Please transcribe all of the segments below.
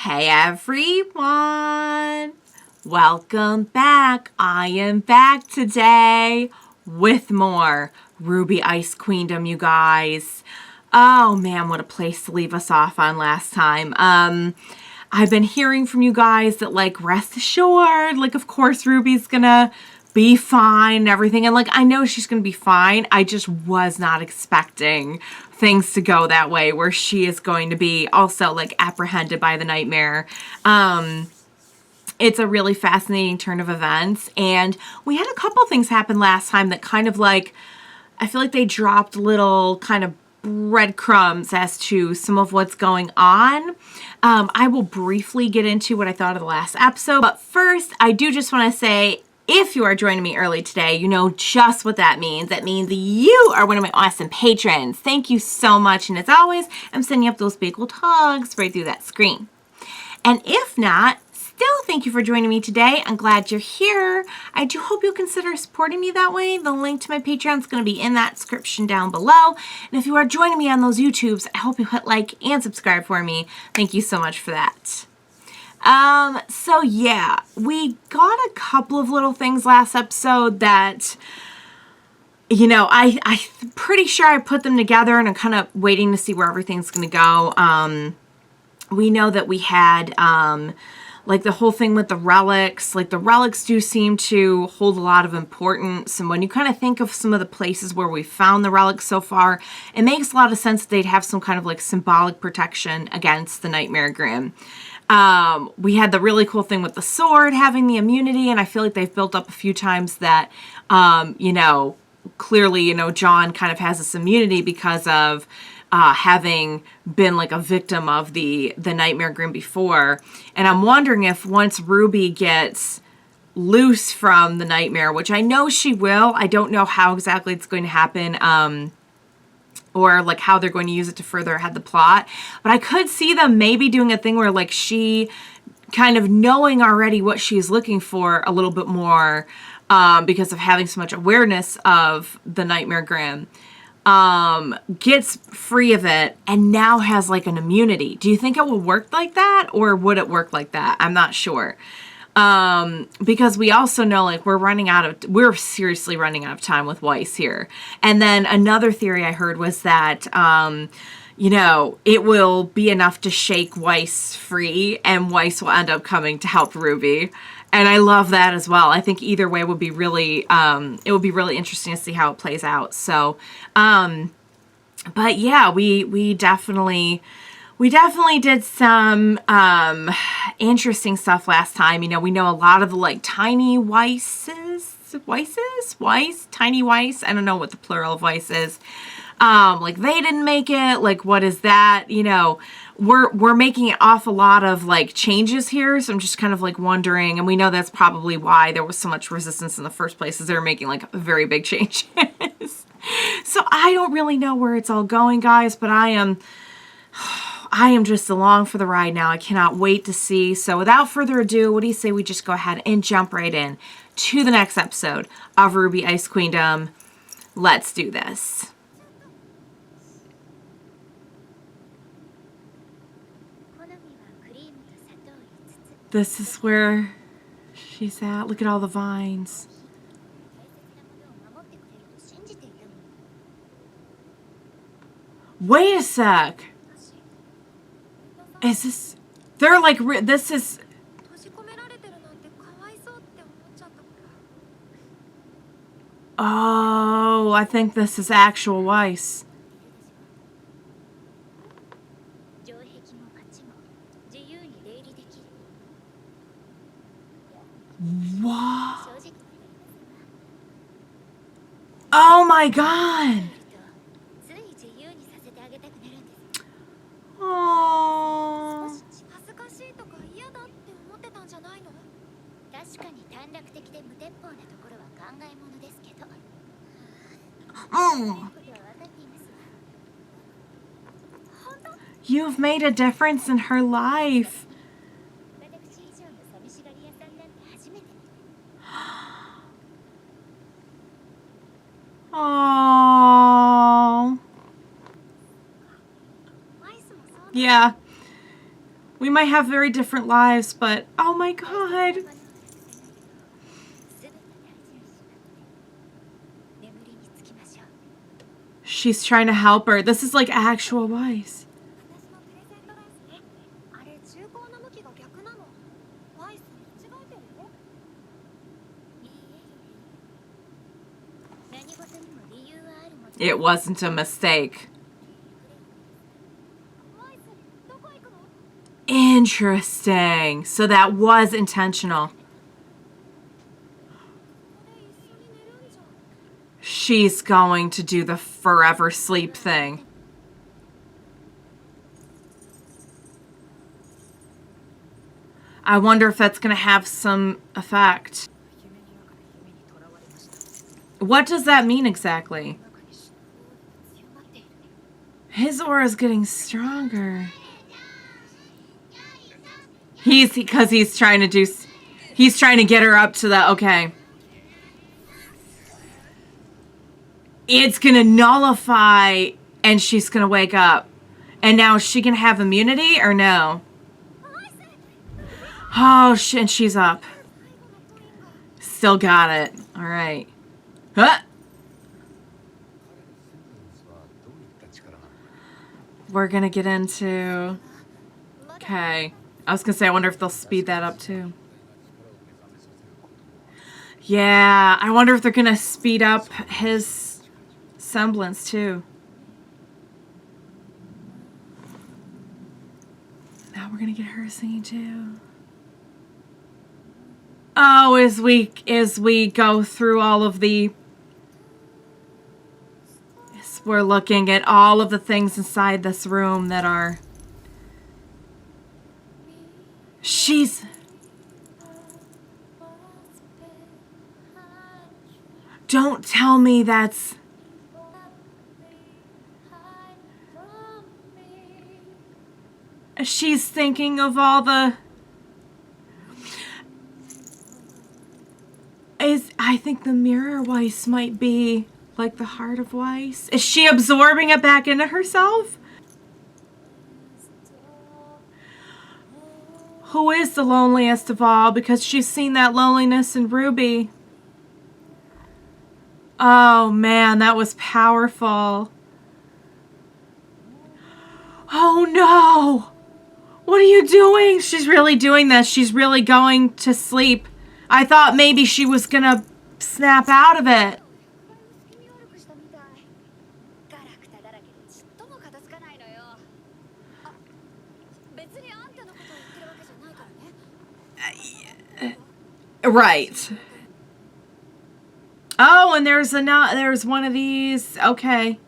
Hey everyone! Welcome back. I am back today with more RWBY Ice Queendom, you guys. Oh man, what a place to leave us off on last time. I've been hearing from you guys that, like, rest assured, like, of course Ruby's gonna be fine and everything. And, like, I know she's gonna be fine. I just was not expecting things to go that way, where she is going to be also, like, apprehended by the nightmare. It's a really fascinating turn of events. And we had a couple things happen last time that kind of, like, I feel like they dropped little kind of breadcrumbs as to some of what's going on. I will briefly get into what I thought of the last episode, but first I do just want to say, if you are joining me early today, you know just what that means. That means you are one of my awesome patrons. Thank you so much, and as always, I'm sending up those big old hugs right through that screen. And if not, still thank you for joining me today. I'm glad you're here. I do hope you'll consider supporting me that way. The link to my Patreon is going to be in that description down below. And if you are joining me on those YouTubes, I hope you hit like and subscribe for me. Thank you so much for that. So yeah, we got a couple of little things last episode that, you know, I'm pretty sure I put them together, and I'm kind of waiting to see where everything's going to go. We know that we had, like, the whole thing with the relics. Like, the relics do seem to hold a lot of importance. And when you kind of think of some of the places where we found the relics so far, it makes a lot of sense that they'd have some kind of, like, symbolic protection against the Nightmare Grim. We had the really cool thing with the sword having the immunity, and I feel like they've built up a few times that, you know, clearly, you know, John kind of has this immunity because of having been, like, a victim of the Nightmare Grim before. And I'm wondering if once Ruby gets loose from the nightmare, which I know she will, I don't know how exactly it's going to happen, or, like, how they're going to use it to further ahead the plot. But I could see them maybe doing a thing where, like, she kind of knowing already what she's looking for a little bit more, because of having so much awareness of the Nightmare Grim, gets free of it and now has, like, an immunity. Do you think it will work like that, or would it work like that? I'm not sure. Because we also know, like, we're seriously running out of time with Weiss here. And then another theory I heard was that, you know, it will be enough to shake Weiss free, and Weiss will end up coming to help Ruby. And I love that as well. I think either way would be really, it would be really interesting to see how it plays out. So, but yeah, we definitely did some, interesting stuff last time. You know, we know a lot of the, like, tiny Weiss, tiny Weiss. I don't know what the plural of Weiss is. Like, they didn't make it. Like, what is that? You know, we're making an awful lot of, like, changes here. So I'm just kind of, like, wondering, and we know that's probably why there was so much resistance in the first place, is they're making, like, very big changes. So I don't really know where it's all going, guys, but I am just along for the ride now. I cannot wait to see. So without further ado, what do you say we just go ahead and jump right in to the next episode of RWBY Ice Queendom? Let's do this. This is where she's at. Look at all the vines. Wait a sec. Is this... They're like... This is... Oh, I think this is actual Weiss. What? Oh my god! Oh. Oh. You've made a difference in her life. Oh. Yeah. We might have very different lives, but oh my god. She's trying to help her. This is like actual Weiss. It wasn't a mistake. Interesting. So that was intentional. She's going to do the forever sleep thing. I wonder if that's going to have some effect. What does that mean exactly? His aura is getting stronger. Because he's trying to get her up to the, okay. It's going to nullify and she's going to wake up. And now is she going to have immunity or no? Oh, and she's up. Still got it. All right. Huh? We're going to get into... Okay. I was going to say, I wonder if they'll speed that up too. Yeah, I wonder if they're going to speed up his semblance too. Now we're going to get her singing too. Oh, as we go through all of the... We're looking at all of the things inside this room that are... She's... Don't tell me that's... She's thinking of all the... I think the mirror Weiss might be like the heart of Weiss. Is she absorbing it back into herself? Who is the loneliest of all? Because she's seen that loneliness in RWBY. Oh man, that was powerful. Oh no! What are you doing? She's really doing this. She's really going to sleep. I thought maybe she was gonna snap out of it. Right. Oh, and there's one of these. Okay.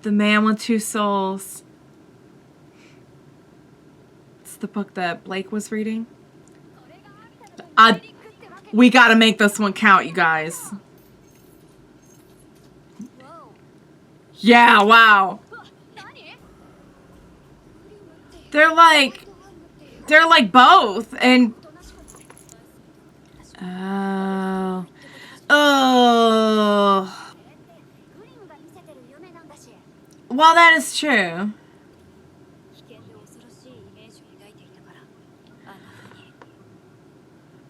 The Man with Two Souls. It's the book that Blake was reading. We gotta make this one count, you guys. Yeah, wow. They're like both, and oh, well, that is true.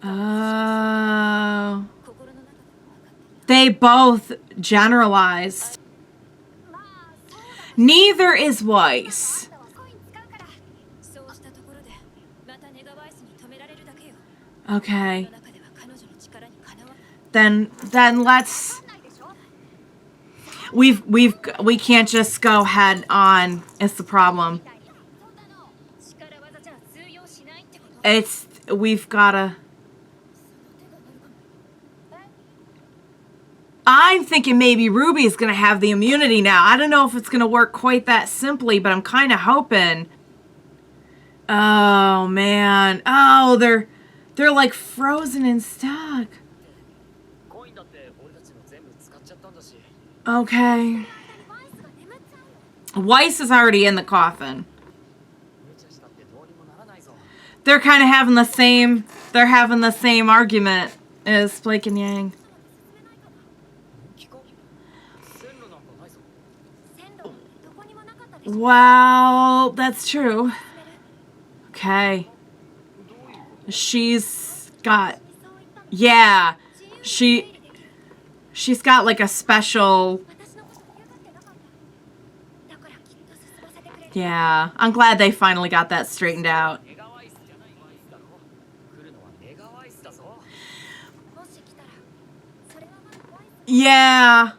Oh, they both generalized. Neither is Weiss. Okay. Then let's... We can't just go head on. It's the problem. We've gotta... I'm thinking maybe RWBY is gonna have the immunity now. I don't know if it's gonna work quite that simply, but I'm kind of hoping. Oh man. Oh, they're like frozen and stuck. Okay. Weiss is already in the coffin. They're kind of having the same. They're having the same argument as Blake and Yang. Well, that's true. Okay. She's got, yeah, she's got like a special, yeah. I'm glad they finally got that straightened out. Yeah.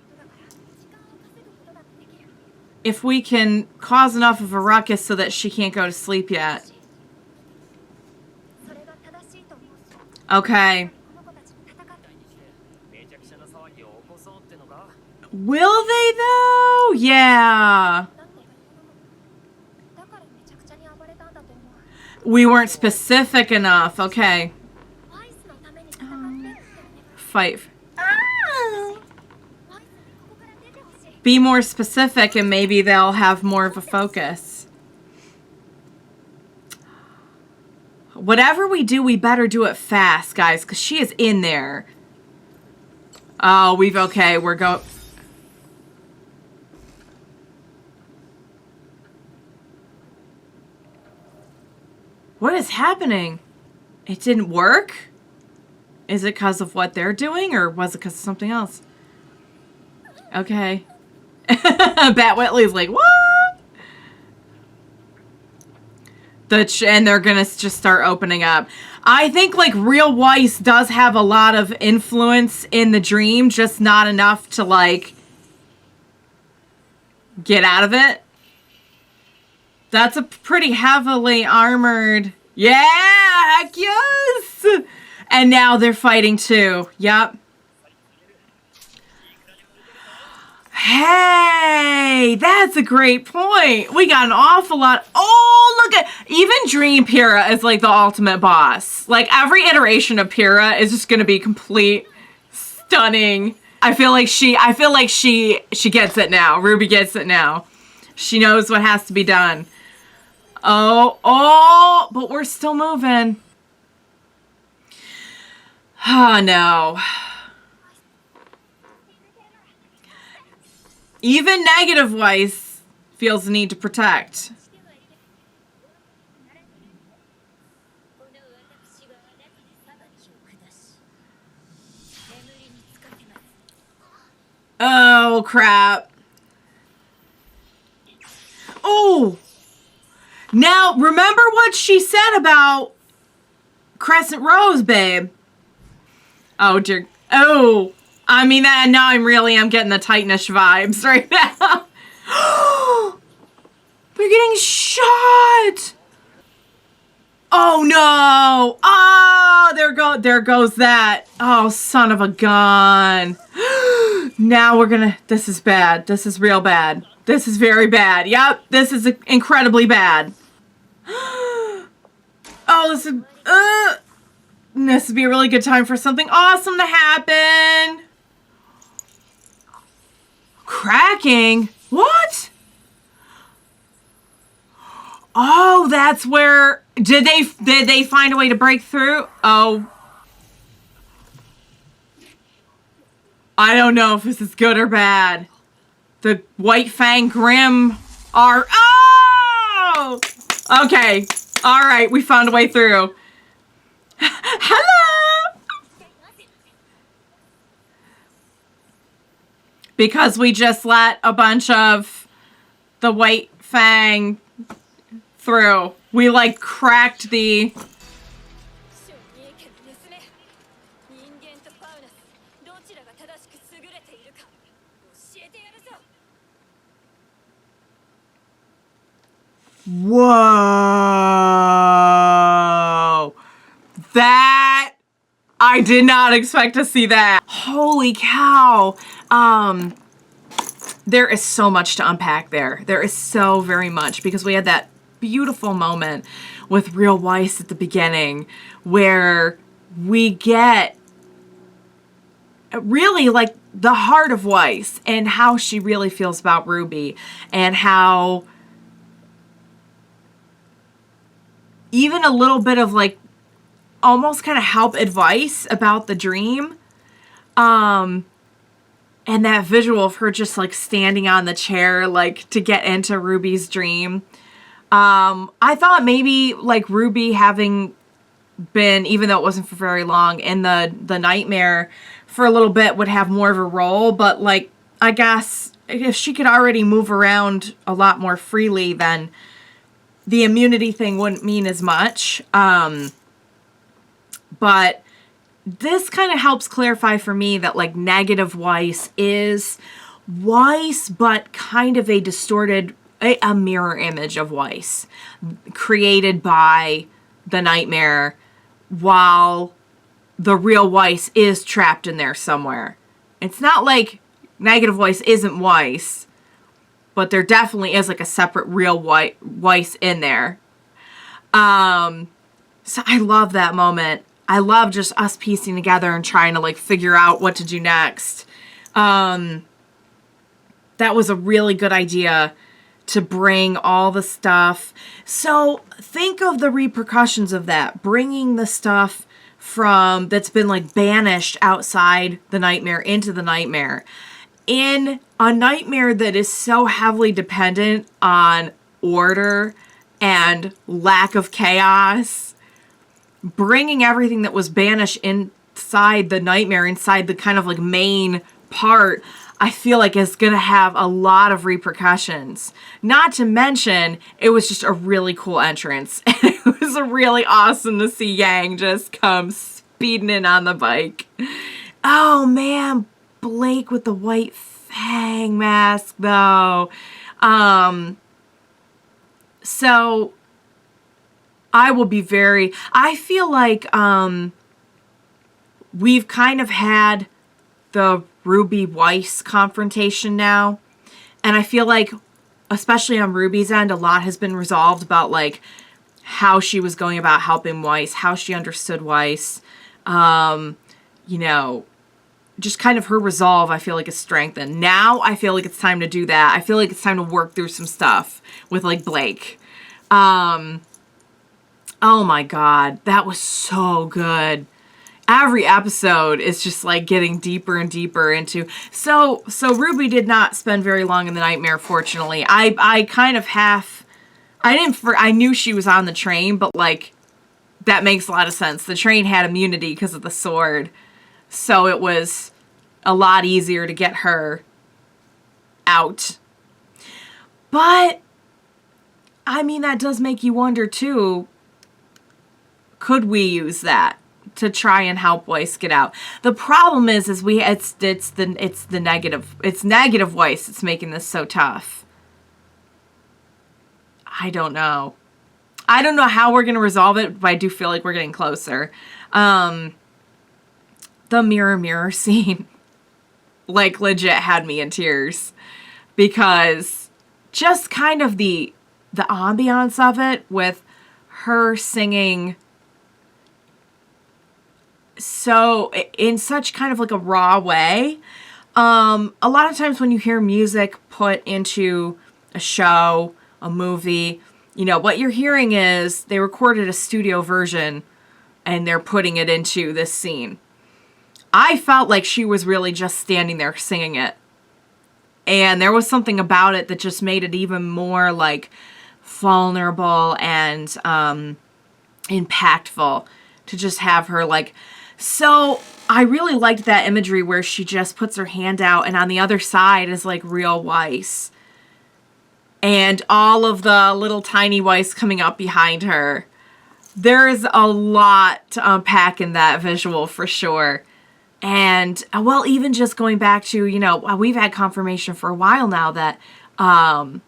If we can cause enough of a ruckus so that she can't go to sleep yet. Okay. Will they though? Yeah. We weren't specific enough. Okay. Fight. Be more specific and maybe they'll have more of a focus. Whatever we do, we better do it fast, guys, because she is in there. Oh, okay, we're going. What is happening? It didn't work? Is it because of what they're doing, or was it because of something else? Okay. Bat Whitley's like, what? And they're gonna just start opening up. I think like real Weiss does have a lot of influence in the dream, just not enough to like get out of it. That's a pretty heavily armored. Yeah, heck yes. And now they're fighting too. Yep. Hey, that's a great point. We got an awful lot. Oh, look at, even Dream Pyrrha is like the ultimate boss. Like every iteration of Pyrrha is just going to be complete stunning. I feel like she gets it now. RWBY gets it now. She knows what has to be done. Oh, but we're still moving. Oh, no. Even negative Weiss feels the need to protect. Oh, crap. Oh! Now, remember what she said about Crescent Rose, babe. Oh, dear. Oh. I mean, now I'm getting the Titanish vibes right now. We're getting shot. Oh, no. Oh, there goes that. Oh, son of a gun. Now this is bad. This is real bad. This is very bad. Yep, this is incredibly bad. Oh, this would be a really good time for something awesome to happen. Cracking? What? Oh, that's where... Did they find a way to break through? Oh. I don't know if this is good or bad. The White Fang Grim are... Oh! Okay. All right, we found a way through. Hello! Because we just let a bunch of the White Fang through. We like cracked the... Whoa! That... I did not expect to see that. Holy cow. There is so much to unpack there. There is so very much, because we had that beautiful moment with Real Weiss at the beginning where we get really like the heart of Weiss and how she really feels about RWBY, and how even a little bit of like almost kind of help advice about the dream. And that visual of her just like standing on the chair, like to get into RWBY's dream. I thought maybe like RWBY having been, even though it wasn't for very long, in the nightmare for a little bit would have more of a role. But like, I guess if she could already move around a lot more freely, then the immunity thing wouldn't mean as much. But this kind of helps clarify for me that like negative Weiss is Weiss, but kind of a distorted, a mirror image of Weiss created by the nightmare, while the real Weiss is trapped in there somewhere. It's not like negative Weiss isn't Weiss, but there definitely is like a separate real Weiss in there. So I love that moment. I love just us piecing together and trying to like figure out what to do next. That was a really good idea to bring all the stuff. So think of the repercussions of that. Bringing the stuff from that's been like banished outside the nightmare into the nightmare. In a nightmare that is so heavily dependent on order and lack of chaos, bringing everything that was banished inside the nightmare, inside the kind of like main part, I feel like is going to have a lot of repercussions. Not to mention, it was just a really cool entrance. And it was really awesome to see Yang just come speeding in on the bike. Oh man, Blake with the white fang mask though. So I will be I feel like we've kind of had the RWBY Weiss confrontation now. And I feel like, especially on RWBY's end, a lot has been resolved about like how she was going about helping Weiss, how she understood Weiss. You know, just kind of her resolve, I feel like, is strengthened. Now I feel like it's time to do that. I feel like it's time to work through some stuff with like Blake. Oh my God, that was so good. Every episode is just like getting deeper and deeper into. So RWBY did not spend very long in the nightmare, fortunately. I kind of I knew she was on the train, but like that makes a lot of sense. The train had immunity because of the sword. So it was a lot easier to get her out. But I mean, that does make you wonder too, could we use that to try and help Weiss get out? The problem is it's the negative Weiss that's making this so tough. I don't know how we're gonna resolve it, but I do feel like we're getting closer. The mirror scene like legit had me in tears, because just kind of the ambiance of it with her singing so in such kind of like a raw way. A lot of times when you hear music put into a show, a movie, you know, what you're hearing is they recorded a studio version and they're putting it into this scene. I felt like she was really just standing there singing it. And there was something about it that just made it even more like vulnerable and impactful to just have her like. So I really liked that imagery where she just puts her hand out and on the other side is like real Weiss. And all of the little tiny Weiss coming up behind her. There's a lot to unpack in that visual for sure. And, well, even just going back to, you know, we've had confirmation for a while now that the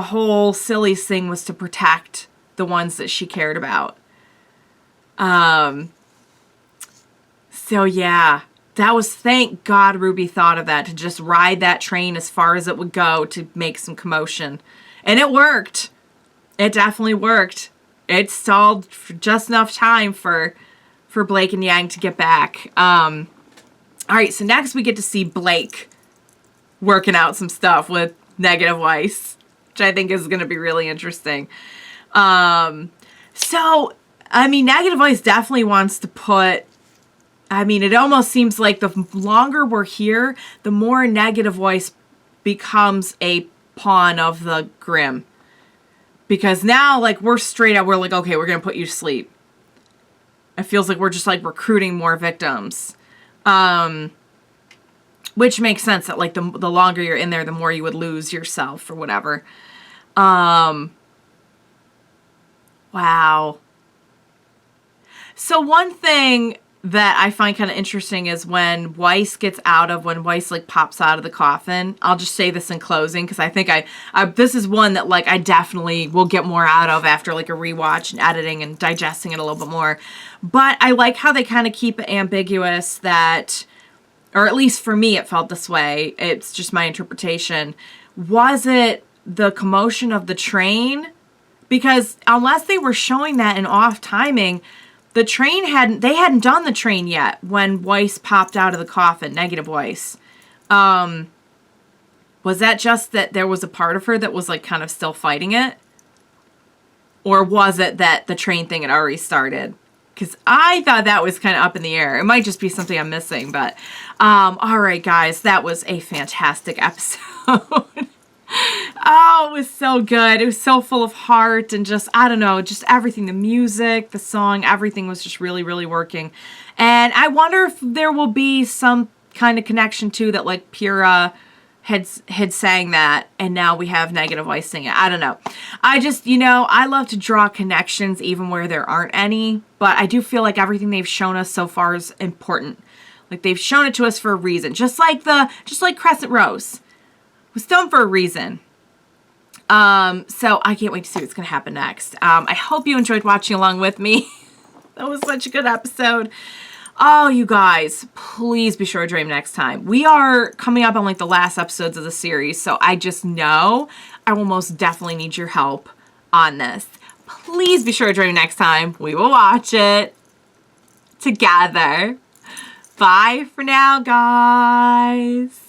whole Silly's thing was to protect the ones that she cared about. So yeah, that was, thank God RWBY thought of that, to just ride that train as far as it would go to make some commotion. And it worked. It definitely worked. It stalled for just enough time for Blake and Yang to get back. All right, so next we get to see Blake working out some stuff with negative Weiss, which I think is going to be really interesting. So, I mean, negative Weiss definitely wants to put I mean, it almost seems like the longer we're here, the more negative Weiss becomes a pawn of the Grimm. Because now, like, we're straight out, we're like, okay, we're going to put you to sleep. It feels like we're just, like, recruiting more victims. Which makes sense that, like, the longer you're in there, the more you would lose yourself or whatever. Wow. So one thing that I find kind of interesting is when Weiss, like, pops out of the coffin. I'll just say this in closing because I think this is one that, like, I definitely will get more out of after, like, a rewatch and editing and digesting it a little bit more. But I like how they kind of keep it ambiguous that, or at least for me, it felt this way. It's just my interpretation. Was it the commotion of the train? Because unless they were showing that in off timing, the train they hadn't done the train yet when Weiss popped out of the coffin, negative Weiss. Was that just that there was a part of her that was, like, kind of still fighting it? Or was it that the train thing had already started? Because I thought that was kind of up in the air. It might just be something I'm missing, but all right, guys, that was a fantastic episode. Oh, it was so good. It was so full of heart and just, I don't know, just everything. The music, the song, everything was just really, really working. And I wonder if there will be some kind of connection to that, like Pyrrha had sang that, and now we have negative Weiss sing it. I don't know. I just, I love to draw connections even where there aren't any, but I do feel like everything they've shown us so far is important. Like, they've shown it to us for a reason. Just like Crescent Rose was done for a reason. So I can't wait to see what's going to happen next. I hope you enjoyed watching along with me. That was such a good episode. Oh, you guys, please be sure to dream next time. We are coming up on, like, the last episodes of the series, so I just know I will most definitely need your help on this. Please be sure to dream next time. We will watch it together. Bye for now, guys.